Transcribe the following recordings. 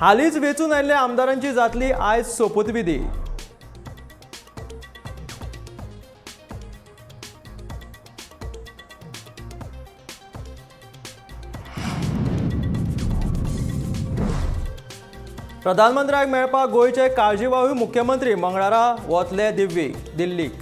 हालींच वेचून आयिल्ल्या आमदारांची जातली आयज सोपुतविधी। प्रधानमंत्र्याक मेळपाक गोंयचे काळजीवाहू मुख्यमंत्री मंगळारा वतले दिल्लीक।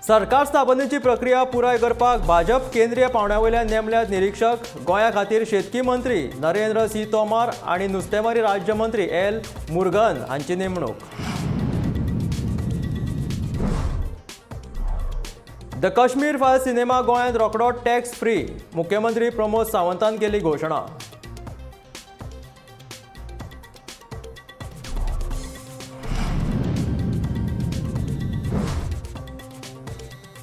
सरकार स्थापनेची प्रक्रिया पुराय करपाक भाजप केंद्रीय पावंड्यावयल्यान नेमल्यात निरीक्षक। गोंया खातीर शेतकी मंत्री नरेंद्र सी तोमार आनी नुस्तेमारी राज्य मंत्री एल मुरुगन हांची नेमणूक। द कश्मीर फायल सिनेमा गोंयांत रोखडो टॅक्स फ्री। मुख्यमंत्री प्रमोद सावंतान केली घोशणा।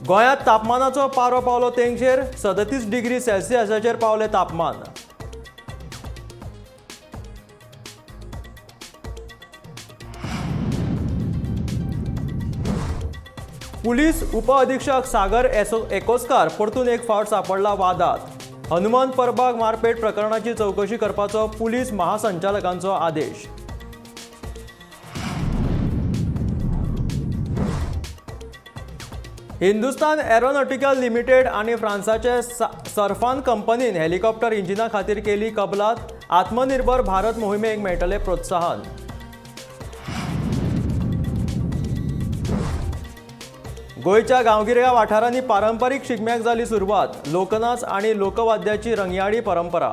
गोंयांत तापमानाचो पारो पावलो तेंगशेर। 37 डिग्री सेल्सियसाचेर पावले तापमान। पुलीस उप अधीक्षक सागर एकोस्कार परतून एक फावट सांपडला वादात। हनुमंत परबाग मारपेट प्रकरणाची चवकशी करपाचो पुलीस महासंचालकांचो आदेश। हिंदुस्तान एरोनॉटिकल लिमिटेड आनी फ्रांसाचे सरफान कंपनीन हेलिकॉप्टर इंजिना खातीर केली कबलात। आत्मनिर्भर भारत मोहिमेक मेळटले प्रोत्साहन। गोंयच्या गांवगिऱ्या वाठारांनी पारंपारीक शिगम्याक जाली सुरवात। लोकनाच आनी लोकवाद्याची रंगयाळी परंपरा।